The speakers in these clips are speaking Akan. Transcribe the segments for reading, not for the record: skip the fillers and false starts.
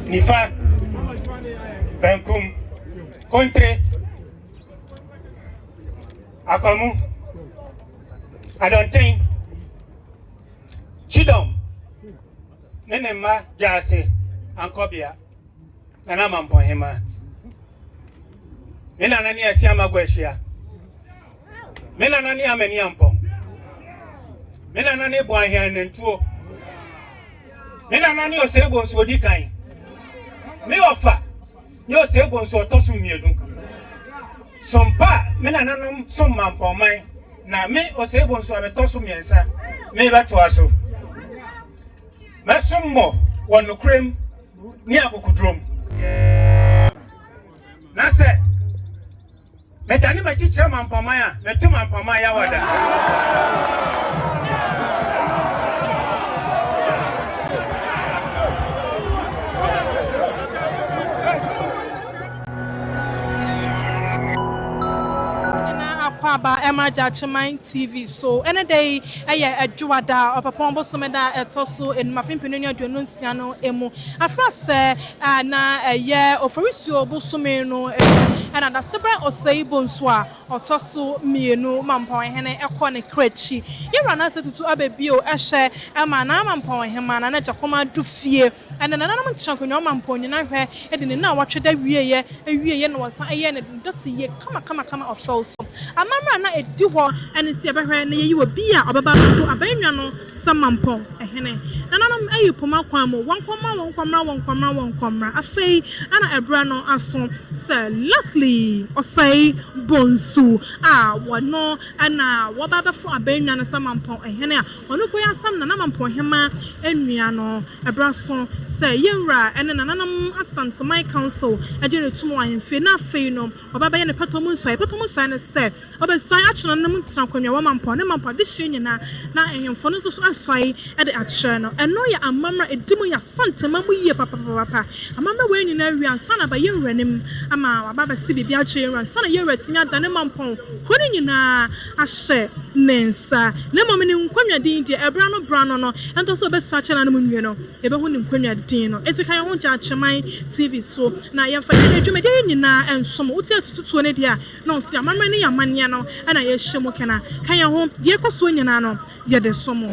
Nifa Benkum Contre Akamu Adontain Chidom Nenema Jase Ankobia Nana Mamponghene Mena nani asiama gweshia Mena nani ameni ampo Mena nani bwahia nentuo Mena nani Osei Bonsu odikai Me ofa ni Osei Bonsu otosu miedu Sompa mena nanom som Mamponghene na me Osei Bonsu abetosu miensa me beto aso Mesummo wonukrem ni akukudrom na se Metani machicha Mamponghene metu Mamponghene ya wada Kwaba Jachieman TV so any day a juada or papombo someda etoso in mafimpinunia dununciano emu afra se na a year of Risio Bosumeno and a Sabra Osei Bonsu otoso mienu Mamponghene ekone krechi Irana said to Abebio Ashe Amana Mamponghene and a Jachieman Dufie and another chunk in your Mamponghene and in now watch the year was a year and dirty ye come of false. Amama na ediho ene se behwe na yeyi obi a obaba so abanwa no samampon ehene nananom ayipoma kwan mo wonkomra afei ana ebra no aso se lastly Osei Bonsu wono ana wobaba fo abanwa no samampon ehene a wono koya sam na Mamponghene enua no ebra so se yenra ene nananom Asante my council agere tumo ahemfe na afei no obaba ye ne patomu nsoi ne se Obesai achino na mutina konwa wa Mamponghene de hyenyina na ehemfo no so asoi e de achire no eno ya amamra edimu ya Asante mamu yie papa amamra we nyina wi ansa na ba ye wranim ama wababa si bibia achire ansa na ye wratinya dane Mamponghene koni nyina ahye nensa na momene nkonwa din de ebra no brano no ento so obesu achire na munwie no ebe hu ni nkonwa din no etikan ho Jachieman TV so na ye fa ye dwuma de nyina ensom uti atututu ne dia na onsi amamra ne yamania no ana ye hwemo kana kan ye ho de ekoso nyina no ye de somo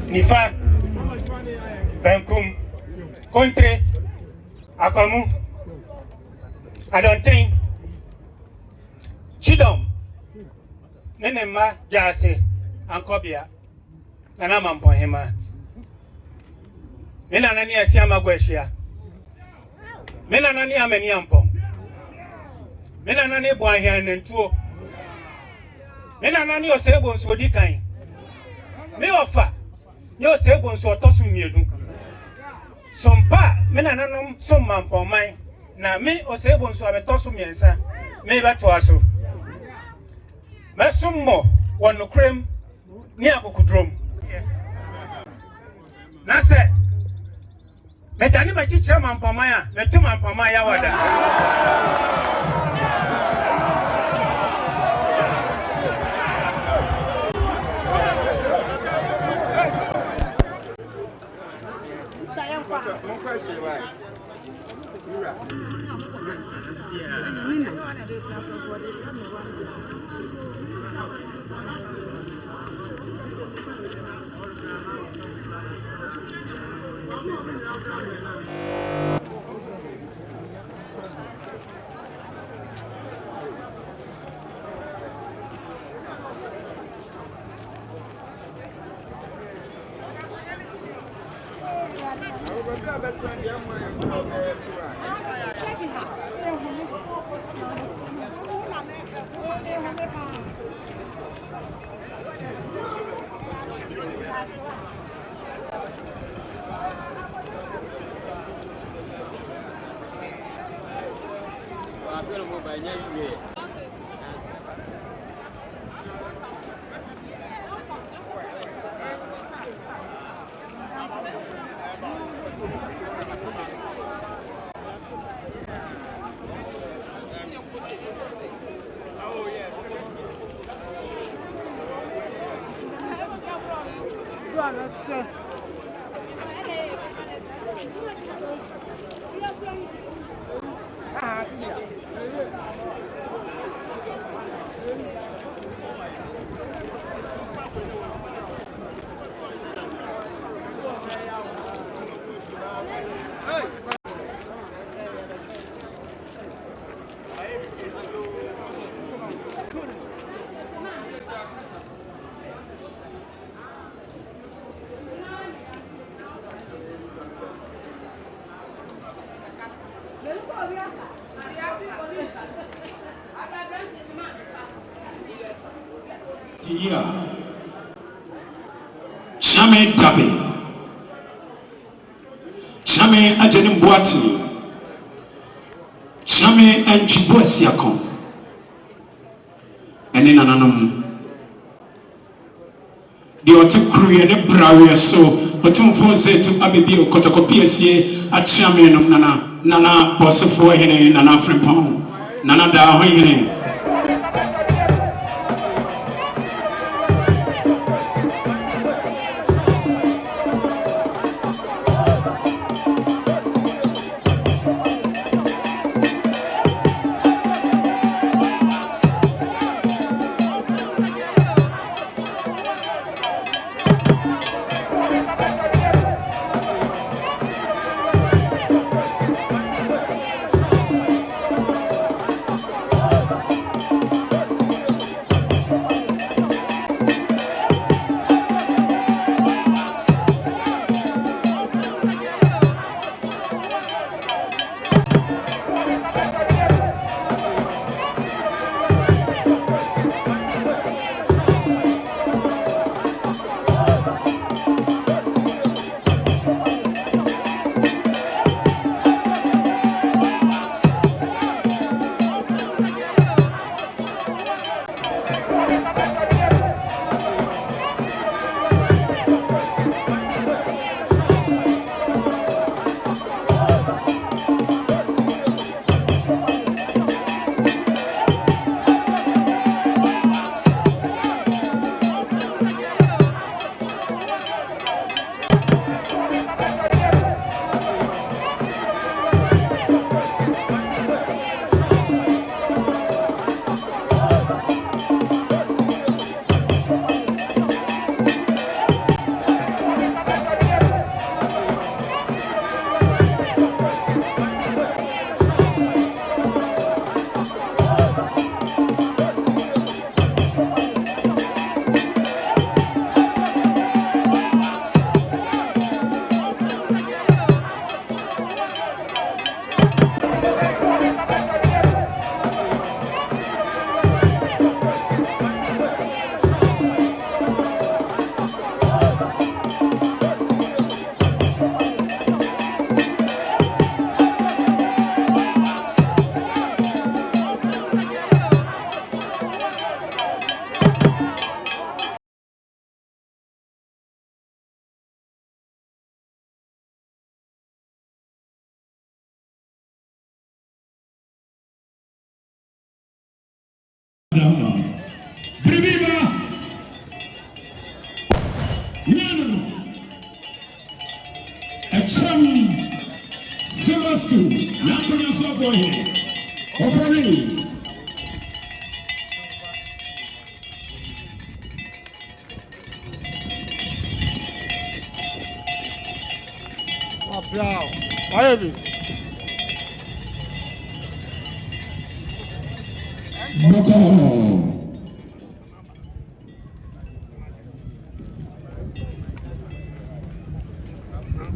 Nifa, Benkum, Country, Akamu, Adontain, Chidom, Nenema, Jase, Ankobia, Nana Mamponghene. Mena nani asiama gweshia. Mena nani ameni ampong. Mena nani bwahia nentuo. Mena nani Osei Bonsu odikan. Me ofa. Yo Osei Bonsu otosu miedu. Sompa mena nanom som Mamponghene na me Osei Bonsu abetosu miensa. Me beto aso. Me sommo wonukrem ni akukudrom. Na se Medani machicha Mamponghene metu Mamponghene ya wada. Chame Dabe, Chame Ajenim Boati, Chame and Chibuasiakon, and in Ananum. The Otu Korean Praria so, Otum Fose to Abibio Kotokopia, a Chame of Nana Bossofo Hene, Nana Frimpon, Nana Da Hene. Mamponghene.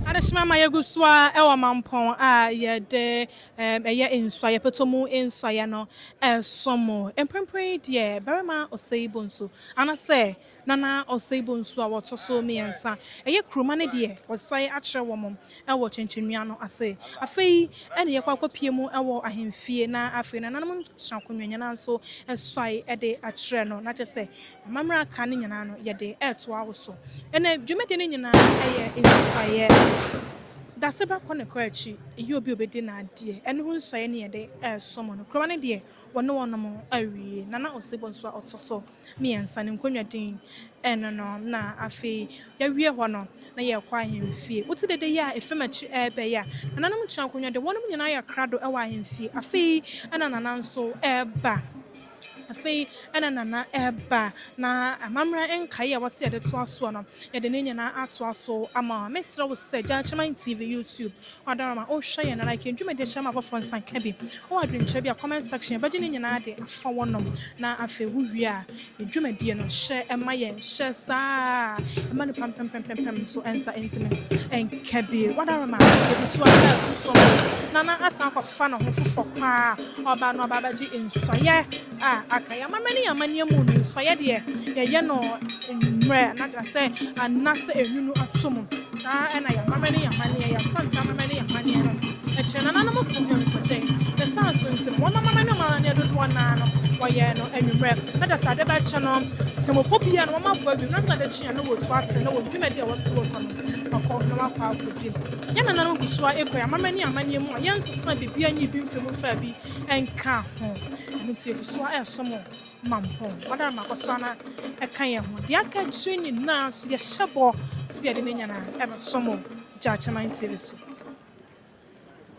Adeshima mayeguswa ewa mampon yede eye inswa yepetomu inswa ya no somo empempren die berema Osei Bonsu anase nana Osei Bonsu a wotoso miensa eye kroma ne die woswaye akere womom ewo chenchenua no ase afei ene ye kwakopie mu ewo ahemfie na afei na nanam hyankonwanya na so eswaye ede akere no na kyese mamra ka ne nyana no yede eto awoso ene dwumede ne nyana eye inswaye daseba kone kwachi eyi obi obedi na ade ene hu nsoye ne yede somo no kroma ne de wono wonom awie nana Osei Bonsu a otoso miensa ne nkonwa din eno no na afi ya wie ho no na ye kwa ahemfie uti dede ya efemachi ebe ya nananum kyan konwa de wonom nyina ya krado e wa ahemfie afi ana nananso eba afei ana nana eba na amamra enkai ya wase de to aso no ye de ne nyina ato aso ama mesra wo se Jachieman TV YouTube odarama o hwe ye na like ndwuma de hye ma fofo nsanka bi o adwenche bi a comment section ba gine nyina de fa wonom na afei wo wi a ndwuma de no hye ema ye hye saa ema no pam so ensa intime enka bi odarama e so aso nana asa kwa fa no ho fofo kwa oba no oba ba gi ensoye akaya mamani amani mu no nsoye de ye no mre na ja say anase ehunu atomo saa na ya mamani amani ya Asante mamani amani no e che na nanam ko nkode the sans ntim wona mamani amani do do na no waye no enumre na ja say de ba che no timo popia no mama bo bi na sa de chia no wo to ate no wo dwuma de wo se wo kono akọ no akọ akodi ya na nanam kusua ekoya mamani amani mu ya nsesa bibia nyi bi mfemu fa bi enka ho nti kusua somo mampon wada makoso na eka ye ho de aka kire nyina so ye hyebo se ye de nyana e somo Jachieman TV so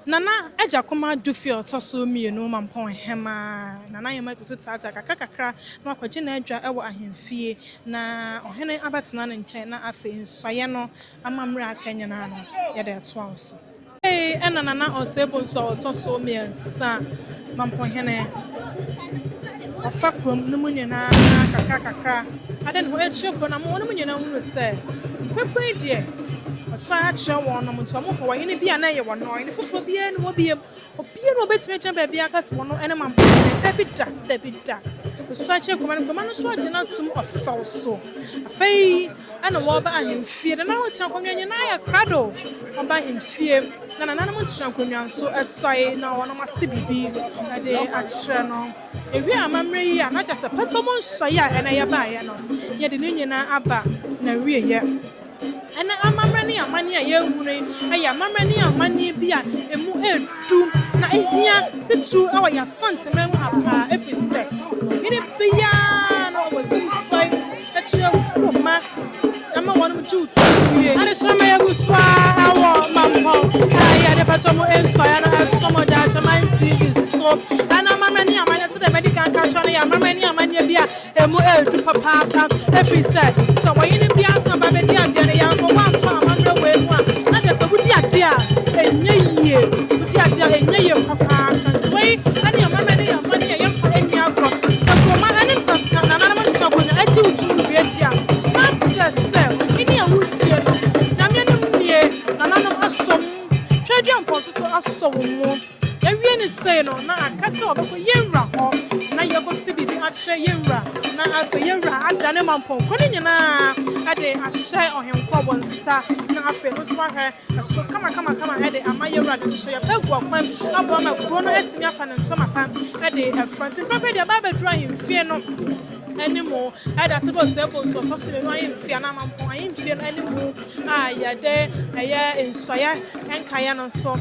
nana ejakoma dufi otoso mienu mampon hema nana yema tutu tata kakakakra na akwaje na adwa ewo ahemfie na ohene abatena ne nchen na afe nsoye no amamre akanyana no ye de to aso ena nana Osei Bonsu otoso miensa Mamponghene afakrom no munyana kakakakra ade no echi ko na mo no munyana hunu se kwekwe die so akye won no mto mo ho yene bia na ye won no ne fofo bia no obiem obia no betime kyan ba bia kase won no ene Mamponghene debida so akye ko man so agena tum ofaw so afei ana wo ba ahemfie na wo kyan konwa na ya krado oba ahemfie na nanam kyan konwa so esoe na wono masibibi ade akye no ewi amamre yi na ja se petomo nsoye a ene ye ba ye no ye de ne nyina aba na wie ye ene amamre ne amani a ye hunu aye amamre ne amani bi a emu edu na ehia titu awa ya Asante memu apa efise ine bia na wo si fight achi wo ma ama wonu tu ane shama ya guswa awo mampon aye de patomo ensoya na somo Jachieman TV so ana amamre ne amani se de medical culture ne amamre ne amani bia emu edu papa efise so wo ine bia san ba be dia ne ya ko wa fa amamre we mu a na de so budi ade a enye ye papa wei ani amamre ne amani ye fa eni agro so ko ma ani tanta na na ma so ko na ati utu we dia ma se ini a wutie no na me no nie na na asom twedi ampon so aso wo mu ewie ni sei no na akase obeko yenra ho na ye ko sibidi akye yenra na afa yenra adane mampon ko ni nyina ade ahye ohenko bonsa na afa no so ahwe so kama ade amaye yenra de hye pegu akwam abo ma kuro no etimi afa ne ntoma pa ade front papa de baba dru ahemfie no animo ade asebo Osei Bonsu so so no ahemfie na mampon ahemfie no animo ya de eye ensoya enkaya no so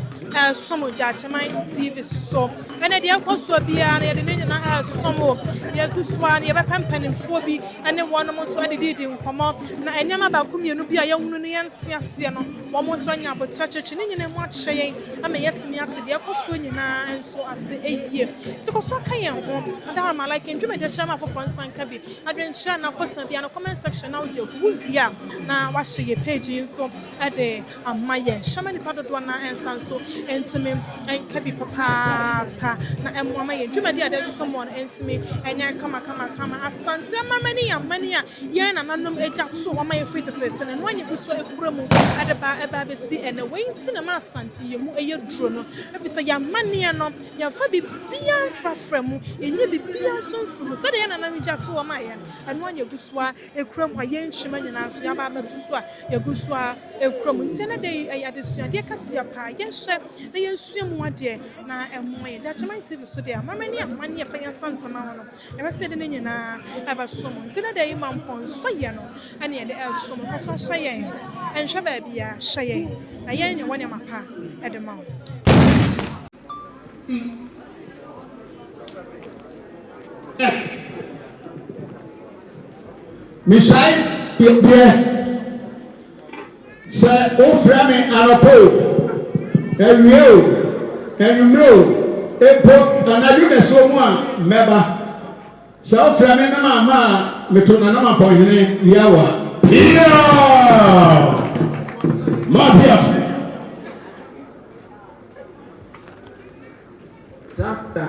somo Jachieman TV so ene de akoso bia na ye de nyina somo ye guswa na ye bepampanimfo bi ene wonom so ade didi nkomo na enyama ba kumienu bi a yehunu no yente ase no wo mo so anya abotacheche ne nyina mu ahye yen ama yetimi ate de ekoso nyina enso ase eyie ti koso aka yen ho da ma like ndwuma de shama fofo nsanka bi adwenchira na kosa bi na comment section na wo wia na wa hye ye page nso ade amaye shama ni padodo na ensan so entimi enka bi papa na emu amaye ndwuma de ade someone entimi enya kama asante amani a yen na nanom eja so wo amaye free tete na no anye buso ekura mu ade ba eba be si ene wenti na ma asante ye mu eye duro no efisa ya mani no ya fa bi bia mfrafra mu enye bi bia so mfuru so de yen na nam eja to wo amaye eno anye buso a ekura mu aye nchima nyina so ya ba ba buso a ya buso a ekura mu nti na de ya de suade kasia pa ye hye na ye nsuamu ade na emo ye Jachieman TV so de amani ya fa ya santa ma no e be se de nyina aba so mu nti na de mampon so ye no ane ye de so mu kaso hye yen enhwe ba bia hye yen na yen ne wone mapa e de ma Misai ye se o frame arapo ewieo enumro epo anadu ne so mu a meba se o frame na mama metona na Mamponghene yawa ma bia Tata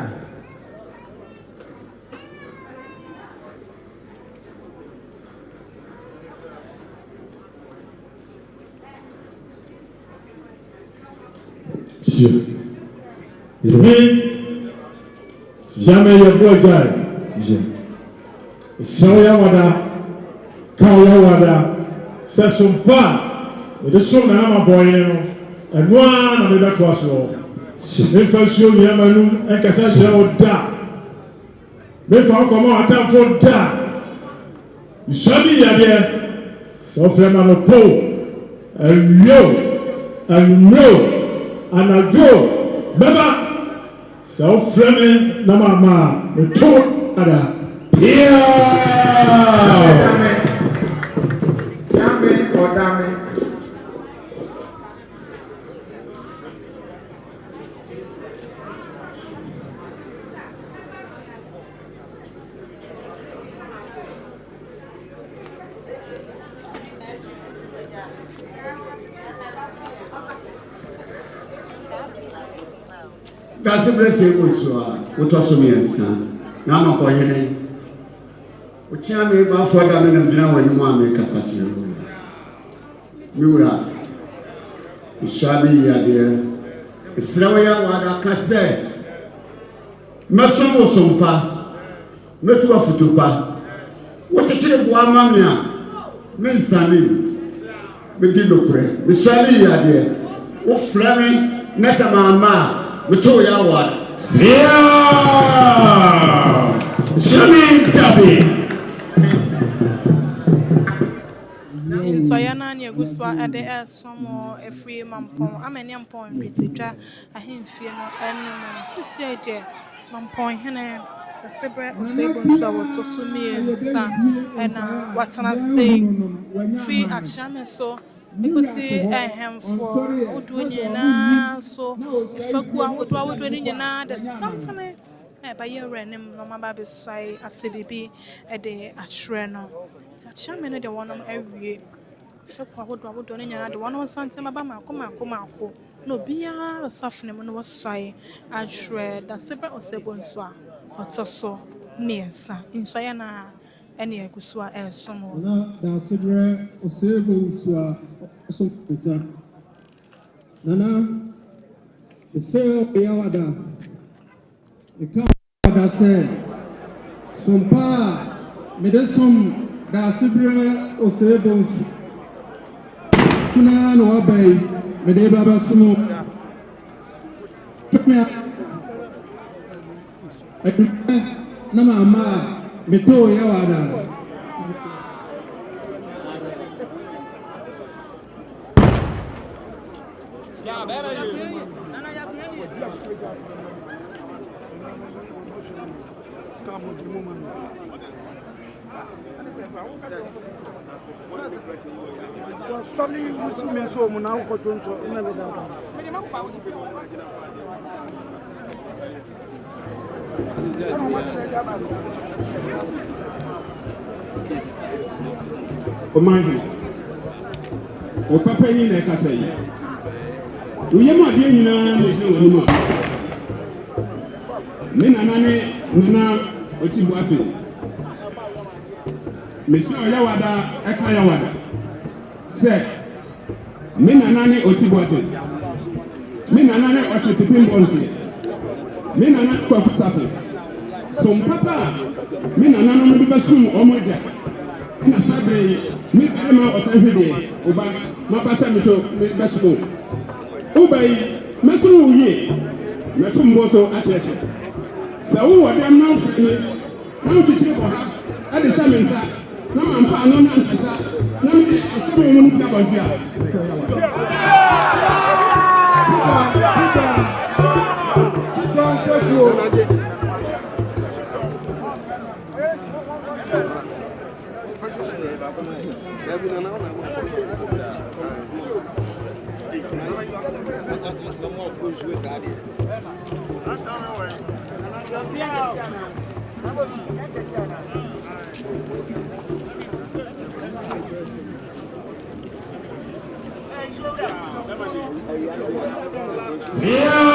jamais eu boa jai. São ya wada, kau ya wada. Se sumpa, ele suma na Mamponghene no. Enua na me beto aso. Me fasio mi amanu enkasa jira oda. Me fa komo atamfo da. Isabi ya de. So frema no po. Alumio. Anajo baba so frame na mama me to ada Jame odame Gasi blesse Bonsu utoso miensa na Mamponghene uchia me ba foda me na dina wani mu ame kasa chiro miura ishabi ya de israwa ya wada kase mesomo sompa metu afutupa wotetire bua mamia mensani medi dokure ishabi ya de wo frame nesa mama Mutu ya wada. Jachieman TV. so ya na ne aguswa ade esomo efree mampon amene mpon bitidwa ahemfie no enem sisi ide Mamponghene Osei Bonsu awoto so miensa ena watana sei free achame so because for udonyina so faku awodo nyina the something by your renem no mama be sai asebibi e de ahre no Jachieman de wonom awie faku awodo nyina de wonom Asante maba mako no bia safne mo no wasai ahre da sebe Osei Bonsu a otoso miensa insaya na ene aguswa esomo na da sebe Osei Bonsu a so pesa nana ese yawada eka da se sompa medesum da sebe Osei Bonsu kuna no abai mede baba sumo na mama meto yawada Sorry, which means so now got on so never done. Command o papa yi na ka sai o yema de nyina na he wonu ma me nana otibu ate me se o yawada e ka yawada se me nana otibu ate me nana otipin bonsu me nana kwa kutsafe so mpapa me nana no be basum omoja na sabre mi ma osanhwede oba ma pasa mi so besumo ubai mesu uye metumbo so acheche sa wo wadam na ofani na mchichire ko ha ade sha mensa na mampa ano na nkasa na mi asoro mu nka bantia Yeah.